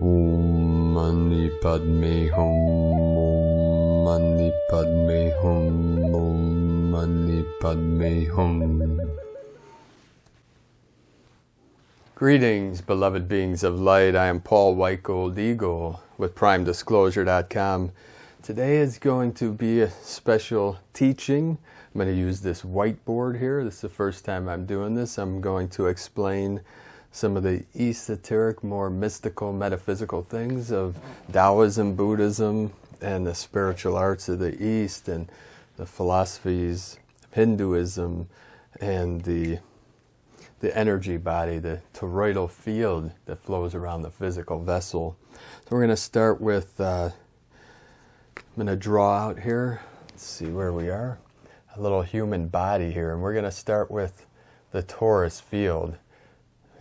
Om Mani Padme Hum. Om Mani Padme Hum. Om Mani Padme Hum. Greetings, beloved beings of light. I am Paul White Gold Eagle with PrimeDisclosure.com. Today is going to be a special teaching. I'm going to use this whiteboard here. This is the first time I'm doing this. I'm going to explain some of the esoteric, more mystical, metaphysical things of Taoism, Buddhism, and the spiritual arts of the East, and the philosophies of Hinduism, and the energy body, the toroidal field that flows around the physical vessel. So we're going to start with, I'm going to draw out here, let's see where we are, a little human body here, and we're going to start with the torus field.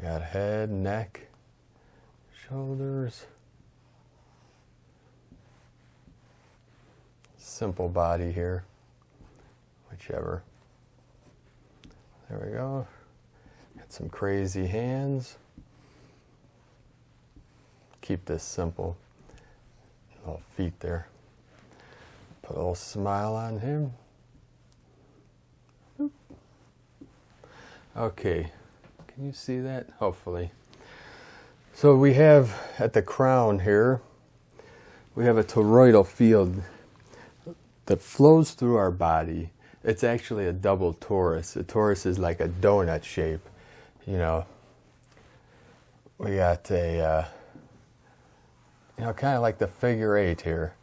We got head, neck, shoulders, simple body here, whichever. There we go. Got some crazy hands. Keep this simple. Little feet there. Put a little smile on him. Okay. Can you see that? Hopefully. So we have at the crown here, we have a toroidal field that flows through our body. It's actually a double torus. A torus is like a donut shape. You know, we got a, kind of like the figure 8 here.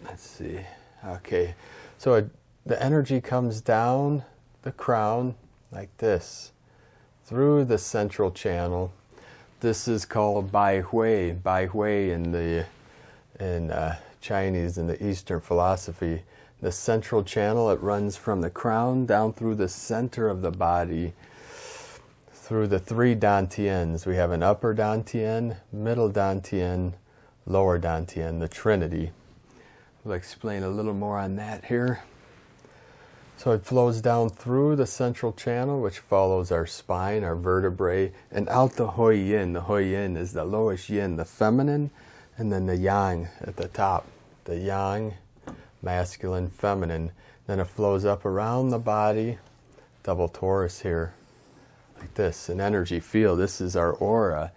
Let's see. Okay. So the energy comes down the crown like this, through the central channel. This is called Bai Hui. Bai Hui in Chinese, in the Eastern philosophy. The central channel, it runs from the crown down through the center of the body, through the 3 Dantians. We have an upper Dantian, middle Dantian, lower Dantian, the Trinity. We'll explain a little more on that here. So it flows down through the central channel, which follows our spine, our vertebrae, and out the Hui Yin. The Hui Yin is the lowest yin, the feminine, and then the yang at the top. The yang, masculine, feminine. Then it flows up around the body, double torus here, like this, an energy field. This is our aura.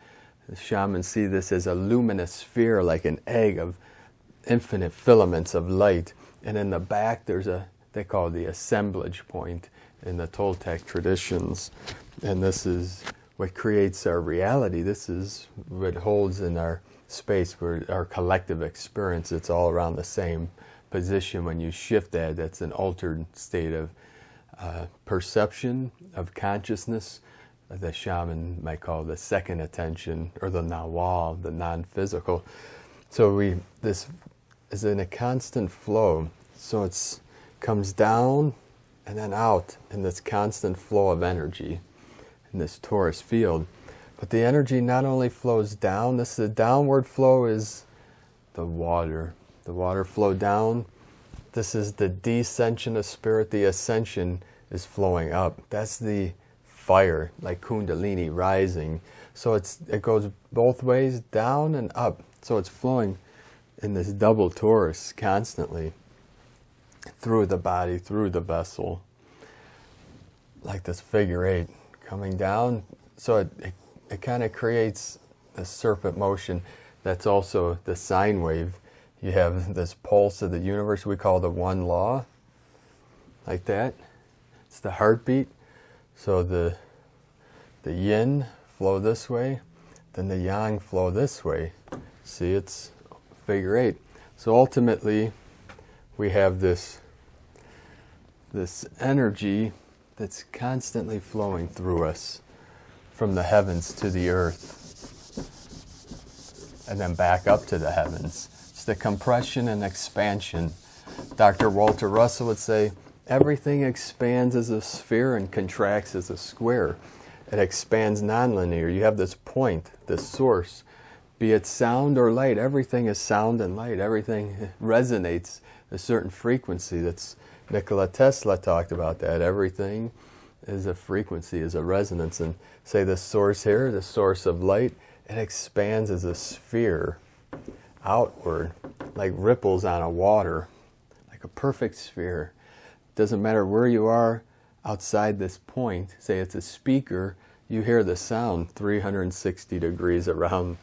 The shamans see this as a luminous sphere, like an egg of infinite filaments of light. And in the back, there's they call it the assemblage point in the Toltec traditions. And this is what creates our reality. This is what holds in our space, where our collective experience. It's all around the same position. When you shift that, that's an altered state of perception, of consciousness. The shaman might call the second attention, or the nawal, the non-physical. So this is in a constant flow. So it's comes down and then out in this constant flow of energy in this torus field. But the energy not only flows down, the downward flow is the water. The water flow down. This is the descension of spirit. The ascension is flowing up. That's the fire, like Kundalini rising. So it goes both ways, down and up. So it's flowing in this double torus constantly, through the body, through the vessel, like this figure 8 coming down. So it kind of creates a serpent motion. That's also the sine wave. You have this pulse of the universe we call the one law, like that. It's the heartbeat. So the yin flow this way, then the yang flow this way. See, it's figure 8. So ultimately, we have this energy that's constantly flowing through us from the heavens to the earth and then back up to the heavens. It's the compression and expansion. Dr. Walter Russell would say, everything expands as a sphere and contracts as a square. It expands nonlinear. You have this point, this source, be it sound or light. Everything is sound and light. Everything resonates a certain frequency. That's Nikola Tesla talked about that. Everything is a frequency, is a resonance. And say the source here, the source of light, it expands as a sphere outward, like ripples on a water, like a perfect sphere. Doesn't matter where you are outside this point, say it's a speaker, you hear the sound 360 degrees around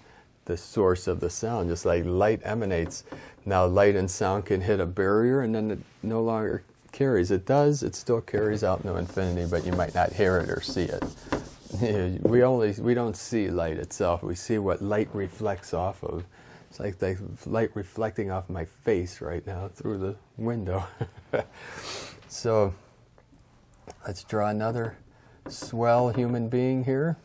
the source of the sound, just like light emanates. Now light and sound can hit a barrier and then it no longer carries. It does, it still carries out into infinity, but you might not hear it or see it. We don't see light itself, we see what light reflects off of. It's like the light reflecting off my face right now through the window. So let's draw another swell human being here.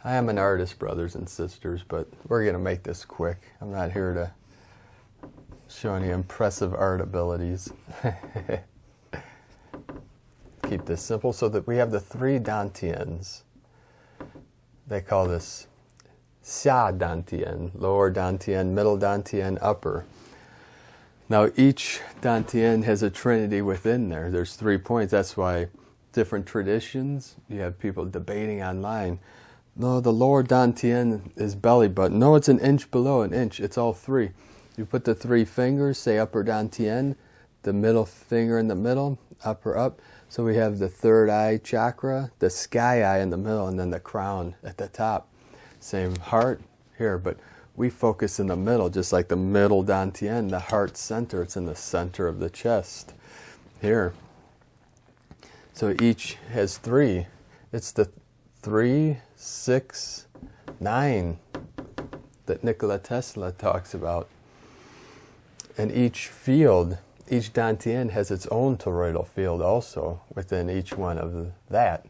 I am an artist, brothers and sisters, but we're going to make this quick. I'm not here to show any impressive art abilities. Keep this simple so that we have the 3 Dantians. They call this Xia Dantian, lower Dantian, middle Dantian, upper. Now each Dantian has a trinity within there. There's 3 points. That's why different traditions, you have people debating online. No, the lower Dantian is belly button. No, it's an inch below an inch. It's all 3. You put the 3 fingers, say upper Dantian, the middle finger in the middle, upper up. So we have the 3rd eye chakra, the sky eye in the middle, and then the crown at the top. Same heart here, but we focus in the middle, just like the middle Dantian, the heart center. It's in the center of the chest here. So each has 3. It's the 3, 6, 9 that Nikola Tesla talks about. And each field, each Dantian has its own toroidal field also within each one of that.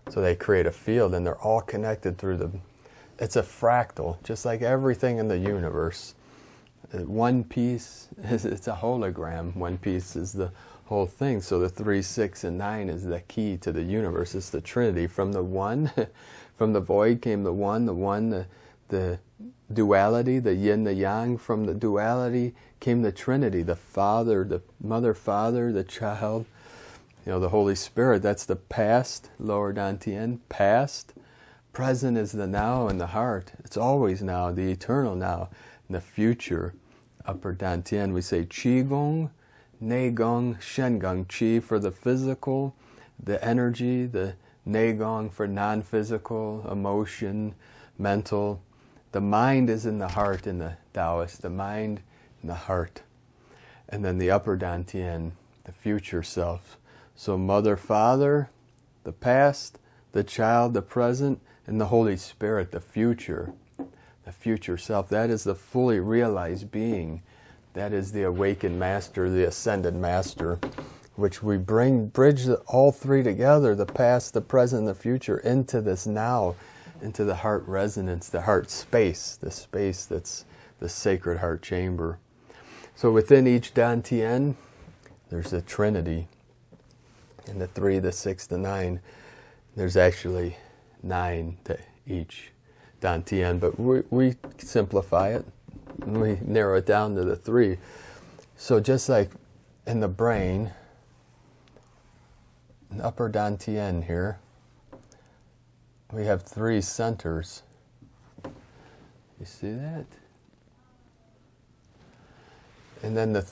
So they create a field and they're all connected through it's a fractal, just like everything in the universe. One piece, it's a hologram. One piece is the whole thing. So the 3, 6, and 9 is the key to the universe. It's the Trinity. From the one, from the void came the one, the duality, the yin, the yang. From the duality came the Trinity, the Father, the Mother, Father, the Child, the Holy Spirit. That's the past, lower Dantian, past. Present is the now and the heart. It's always now, the eternal now. And the future, upper Dantian, we say Qigong, Neigong, Shengong. Qi for the physical, the energy, the Neigong for non-physical, emotion, mental. The mind is in the heart in the Taoist, the mind in the heart. And then the upper Dantian, the future self. So Mother, Father, the past, the child, the present, and the Holy Spirit, the future self. That is the fully realized being. That is the awakened master, the ascended master, which we bridge all 3 together, the past, the present, and the future, into this now, into the heart resonance, the heart space, the space that's the sacred heart chamber. So within each Dantian, there's a Trinity. And the 3, the 6, the 9, there's actually 9 to each Dantian, but we simplify it. We narrow it down to the 3. So just like in the brain, an upper Dantian here, we have 3 centers. You see that? And then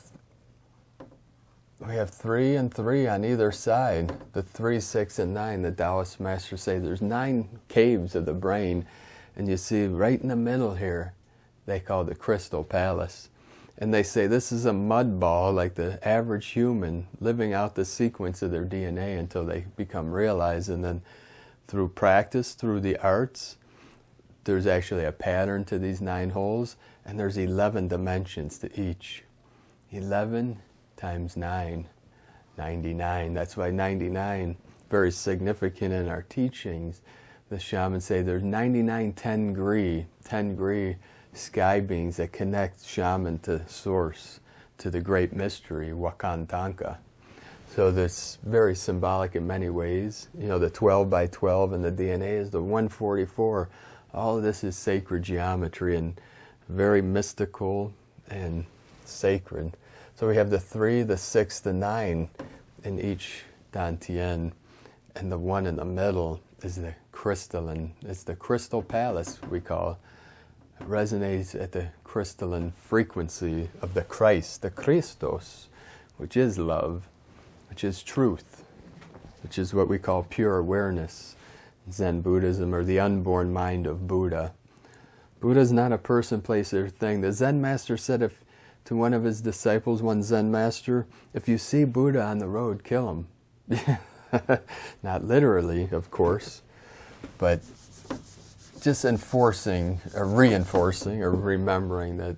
we have 3 and 3 on either side. The 3, 6, and 9, the Taoist masters say there's 9 caves of the brain. And you see right in the middle here, they call the crystal palace. And they say this is a mud ball, like the average human living out the sequence of their DNA until they become realized. And then through practice, through the arts, there's actually a pattern to these 9 holes. And there's 11 dimensions to each. 11 times 9, 99. That's why 99, very significant in our teachings. The shamans say there's 99 10 degree sky beings that connect shaman to source, to the great mystery, Wakantanka. So that's very symbolic in many ways. The 12 by 12 in the DNA is the 144. All of this is sacred geometry and very mystical and sacred. So we have the 3, the 6, the 9, in each Dantian, and the one in the middle is the crystalline. It's the crystal palace, we call. It resonates at the crystalline frequency of the Christ, the Christos, which is love, which is truth, which is what we call pure awareness, Zen Buddhism, or the unborn mind of Buddha. Buddha is not a person, place, or thing. The Zen master said to one of his disciples, one Zen master, if you see Buddha on the road, kill him. Not literally, of course, but just enforcing, or reinforcing, or remembering that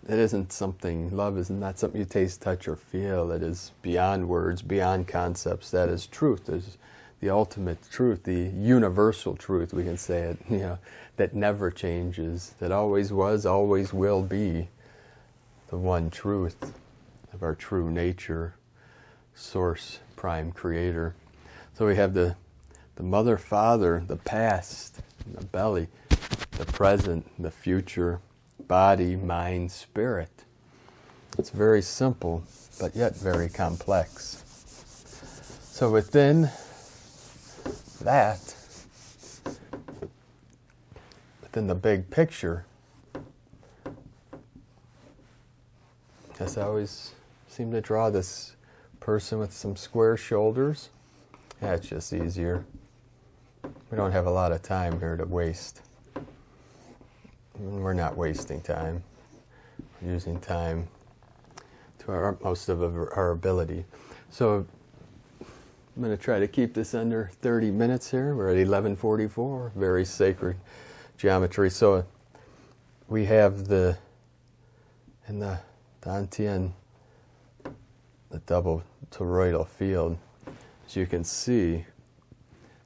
it isn't something, love is not something you taste, touch, or feel. It is beyond words, beyond concepts. That is truth. There's the ultimate truth, the universal truth, we can say it, that never changes, that always was, always will be, the one truth of our true nature, source, prime creator. So we have the mother, father, the past, the belly, the present, the future, body, mind, spirit. It's very simple, but yet very complex. So within that, within the big picture, as I always seem to draw this person with some square shoulders. That's just easier. We don't have a lot of time here to waste. We're not wasting time. We're using time to our utmost of our ability. So I'm going to try to keep this under 30 minutes here. We're at 11:44, very sacred geometry. So we have in the Dantian, the double toroidal field, as you can see,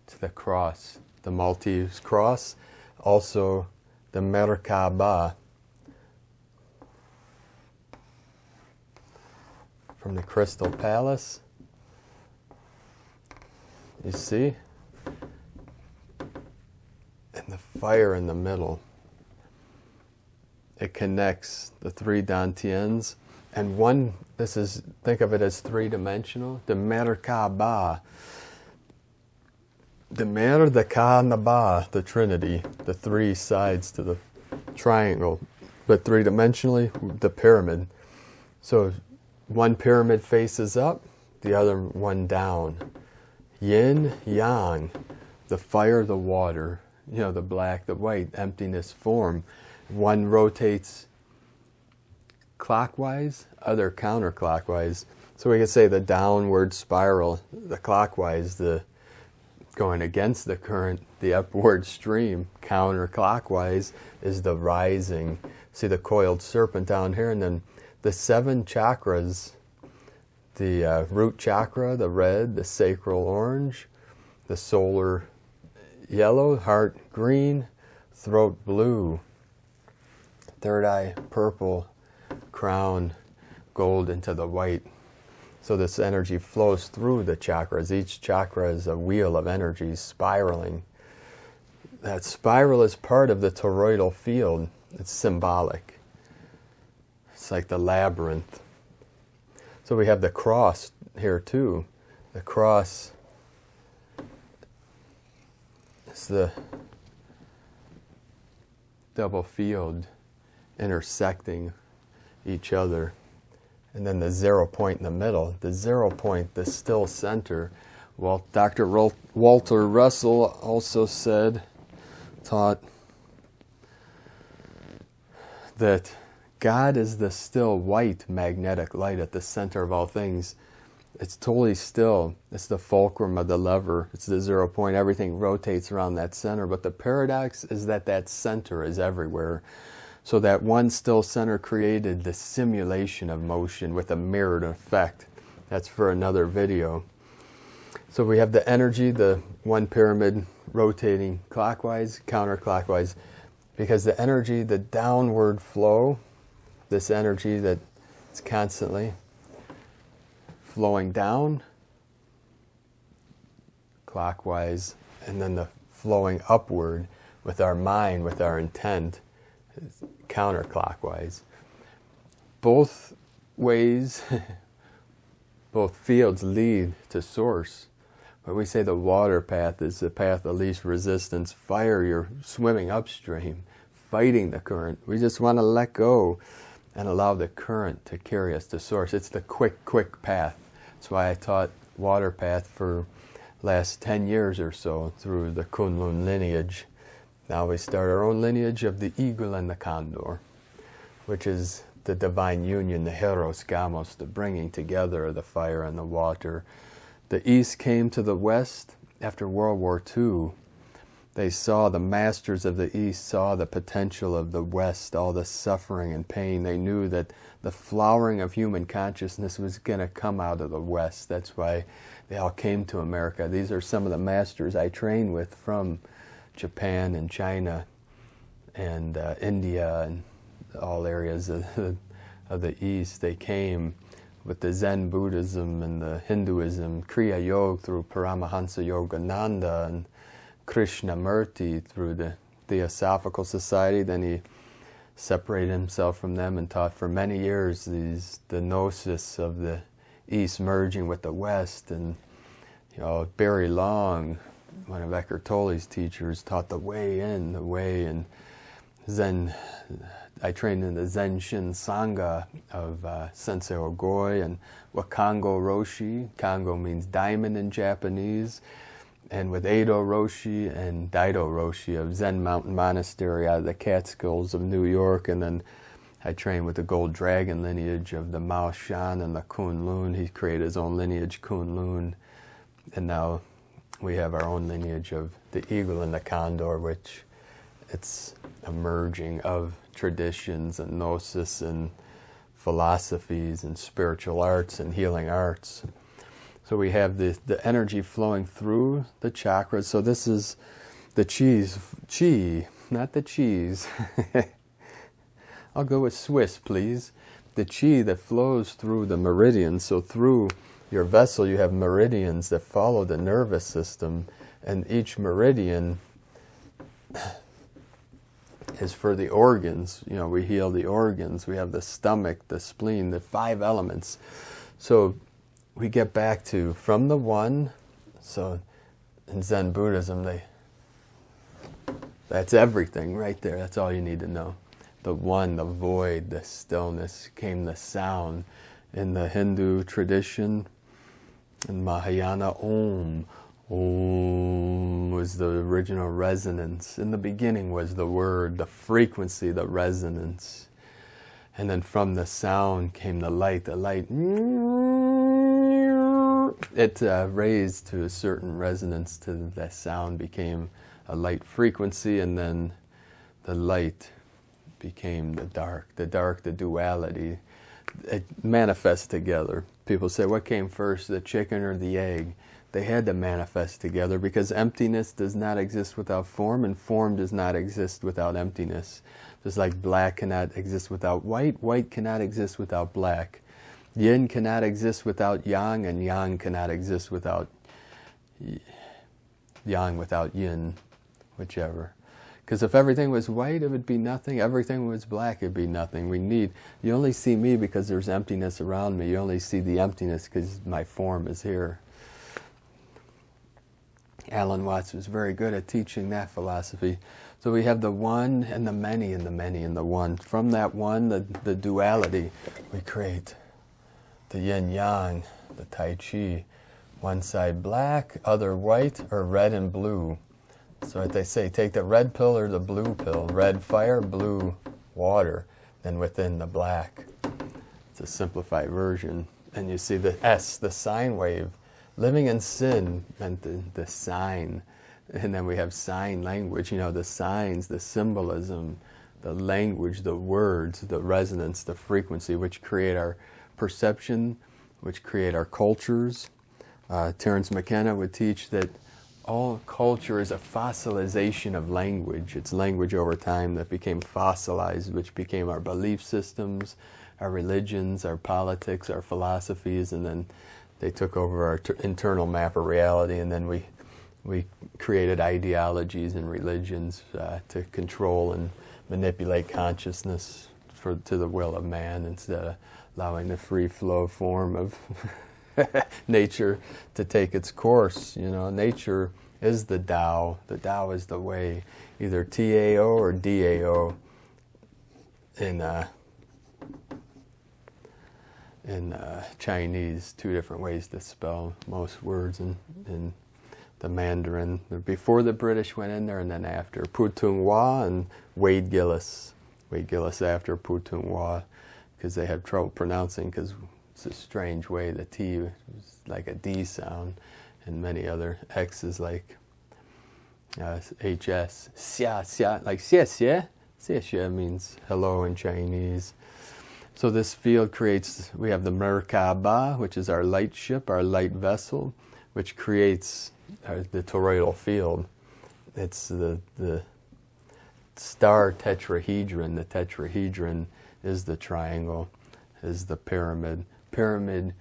to the cross, the Maltese cross, also the Merkaba from the Crystal Palace. You see? And the fire in the middle. It connects the three Dantians. And one, think of it as three-dimensional. The Merkaba. The Mer, the Ka, and the Ba, the Trinity, the three sides to the triangle. But three-dimensionally, the pyramid. So one pyramid faces up, the other one down. Yin, yang, the fire, the water, the black, the white, emptiness, form. One rotates clockwise, other counterclockwise. So we could say the downward spiral, the clockwise, the going against the current, the upward stream. Counterclockwise is the rising. See the coiled serpent down here, and then the 7 chakras, the root chakra, the red, the sacral orange, the solar yellow, heart green, throat blue, third eye purple, crown gold into the white. So this energy flows through the chakras. Each chakra is a wheel of energy spiraling. That spiral is part of the toroidal field. It's symbolic. It's like the labyrinth. So we have the cross here too. The cross is the double field intersecting each other. And then the 0 point in the middle. The 0 point, the still center. Well, Dr. Walter Russell also taught that God is the still white magnetic light at the center of all things. It's totally still. It's the fulcrum of the lever. It's the 0 point. Everything rotates around that center. But the paradox is that center is everywhere. So that one still center created the simulation of motion with a mirrored effect. That's for another video. So we have the energy, the one pyramid rotating clockwise, counterclockwise, because the energy, the downward flow, this energy that is constantly flowing down, clockwise, and then the flowing upward with our mind, with our intent, counterclockwise. Both ways both fields lead to source. But we say the water path is the path of least resistance. Fire, you're swimming upstream, fighting the current. We just want to let go and allow the current to carry us to source. It's the quick path. That's why I taught water path for last 10 years or so through the Kunlun lineage. Now we start our own lineage of the eagle and the condor, which is the divine union, the heros gamos, the bringing together of the fire and the water. The East came to the West after World War II. They saw, the masters of the East saw the potential of the West, all the suffering and pain. They knew that the flowering of human consciousness was going to come out of the West. That's why they all came to America. These are some of the masters I train with from Japan and China and India and all areas of the East. They came with the Zen Buddhism and the Hinduism, Kriya Yoga through Paramahansa Yogananda, and Krishnamurti through the Theosophical Society. Then he separated himself from them and taught for many years the gnosis of the East merging with the West. And Barry Long, one of Eckhart Tolle's teachers, taught the way in Zen. I trained in the Zenshin Sangha of Sensei Ogoi and Wakango Roshi. Kango means diamond in Japanese. And with Eido Roshi and Daido Roshi of Zen Mountain Monastery out of the Catskills of New York. And then I trained with the Gold Dragon lineage of the Mao Shan and the Kunlun. He created his own lineage, Kunlun. And now we have our own lineage of the eagle and the condor, which it's a merging of traditions and gnosis and philosophies and spiritual arts and healing arts. So we have the energy flowing through the chakras. So this is the chi, not the cheese. I'll go with Swiss, please. The chi that flows through the meridians. So through your vessel you have meridians that follow the nervous system, and each meridian is for the organs. We heal the organs. We have the stomach, the spleen, the 5 elements. So we get back to from the one. So in Zen Buddhism, that's everything right there. That's all you need to know. The one, the void, the stillness, came the sound. In the Hindu tradition, in Mahayana, Om. Om was the original resonance. In the beginning was the word, the frequency, the resonance. And then from the sound came the light. The light, it raised to a certain resonance to the sound, became a light frequency, and then the light became the dark, the duality. It manifests together. People say, what came first, the chicken or the egg? They had to manifest together because emptiness does not exist without form, and form does not exist without emptiness. Just like black cannot exist without white, white cannot exist without black. Yin cannot exist without yang, and yang cannot exist without yang without yin, whichever. Because if everything was white, it would be nothing. Everything was black, it would be nothing. You only see me because there's emptiness around me. You only see the emptiness because my form is here. Alan Watts was very good at teaching that philosophy. So we have the one and the many and the many and the one. From that one, the duality, we create the yin-yang, the tai chi. One side black, other white, or red and blue. So what they say, take the red pill or the blue pill. Red fire, blue water. Then within the black. It's a simplified version. And you see the S, the sine wave. Living in sin meant the sign. And then we have sign language, the signs, the symbolism, the language, the words, the resonance, the frequency, which create our perception, which create our cultures. Terence McKenna would teach that all culture is a fossilization of language. It's language over time that became fossilized, which became our belief systems, our religions, our politics, our philosophies, and then they took over our internal map of reality, and then we created ideologies and religions to control and manipulate consciousness to the will of man, instead of allowing the free flow form of nature to take its course. You know, nature is the Tao. The Tao is the way, either Tao or Dao in Chinese. Two different ways to spell most words in the Mandarin. Before the British went in there and then after. Putung Hua and Wade Gillis. Wade Gillis after Putung Hua, because they had trouble pronouncing, because it's a strange way. The T is like a D sound, and many other X's like HS. Xia, xia, like xie xie. Xie xie means hello in Chinese. So this field creates, we have the Merkaba, which is our light ship, our light vessel, which creates the toroidal field. It's the star tetrahedron. The tetrahedron is the triangle, is the pyramid. Pyramid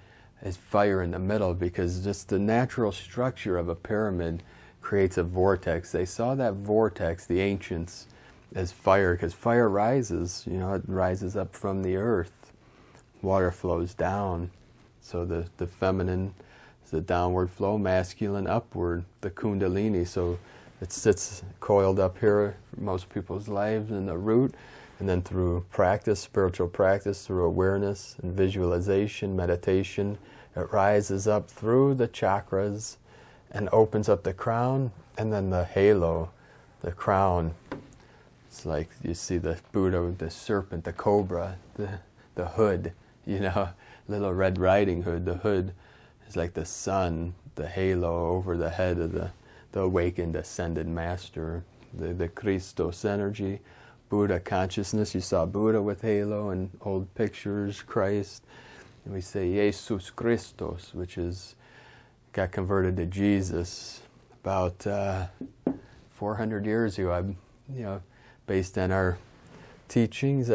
is fire in the middle, because just the natural structure of a pyramid creates a vortex. They saw that vortex, the ancients, as fire, because fire rises, you know, it rises up from the earth. Water flows down. So the feminine is the downward flow, masculine upward, the kundalini. So it sits coiled up here for most people's lives in the root, and then through practice, spiritual practice, through awareness and visualization, meditation, it rises up through the chakras and opens up the crown, and then the halo, the crown. It's like you see the Buddha, the serpent, the cobra, the hood, you know, little Red Riding Hood. The hood is like the sun, the halo over the head of the awakened, ascended master, the Christos energy, Buddha consciousness. You saw Buddha with halo in old pictures, Christ. And we say Jesus Christos, which got converted to Jesus about 400 years ago. Based on our teachings,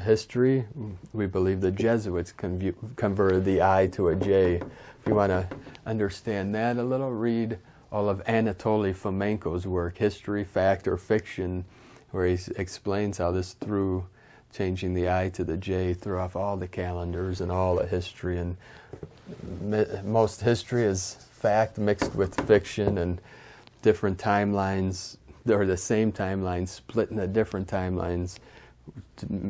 history, we believe the Jesuits converted the I to a J. If you want to understand that a little, read all of Anatoly Fomenko's work, History, Fact, or Fiction, where he explains how this through changing the I to the J threw off all the calendars and all the history. And most history is fact mixed with fiction, and different timelines, or the same timelines split into different timelines,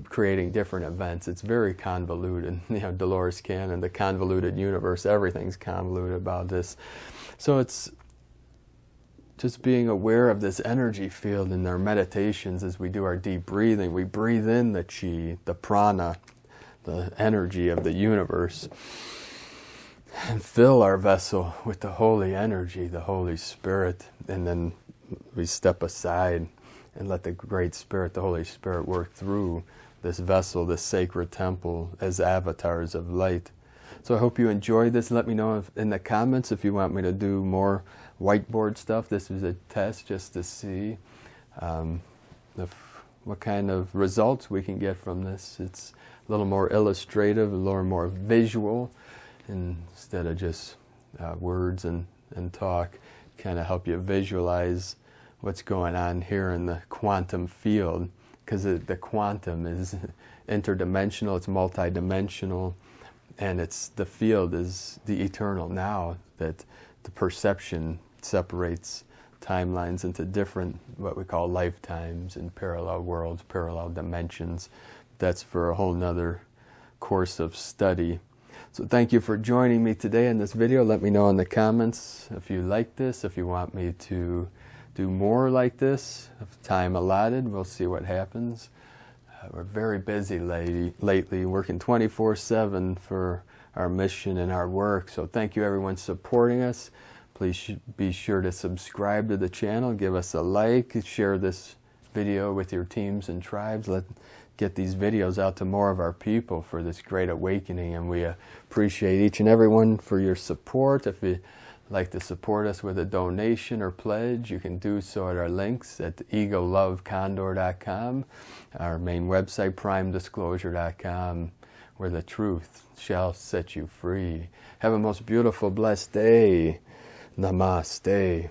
creating different events. It's very convoluted. Dolores Cannon, the convoluted universe, everything's convoluted about this. So it's just being aware of this energy field in our meditations as we do our deep breathing. We breathe in the chi, the prana, the energy of the universe, and fill our vessel with the holy energy, the Holy Spirit, and then we step aside and let the Great Spirit, the Holy Spirit, work through this vessel, this sacred temple, as avatars of light. So I hope you enjoyed this. Let me know in the comments if you want me to do more whiteboard stuff. This was a test just to see what kind of results we can get from this. It's a little more illustrative, a little more visual, instead of just words and talk. Kind of help you visualize what's going on here in the quantum field, because the quantum is interdimensional, it's multidimensional, and the field is the eternal now, that the perception separates timelines into different, what we call lifetimes, and parallel worlds, parallel dimensions. That's for a whole nother course of study. So thank you for joining me today in this video. Let me know in the comments if you like this, if you want me to do more like this. If time allotted, we'll see what happens. We're very busy lately, working 24/7 for our mission and our work. So thank you everyone supporting us. Please be sure to subscribe to the channel, give us a like, share this video with your teams and tribes. Let's get these videos out to more of our people for this great awakening, and we appreciate each and every one for your support. If you'd like to support us with a donation or pledge, you can do so at our links at egolovecondor.com, our main website, primedisclosure.com, where the truth shall set you free. Have a most beautiful, blessed day. Namaste.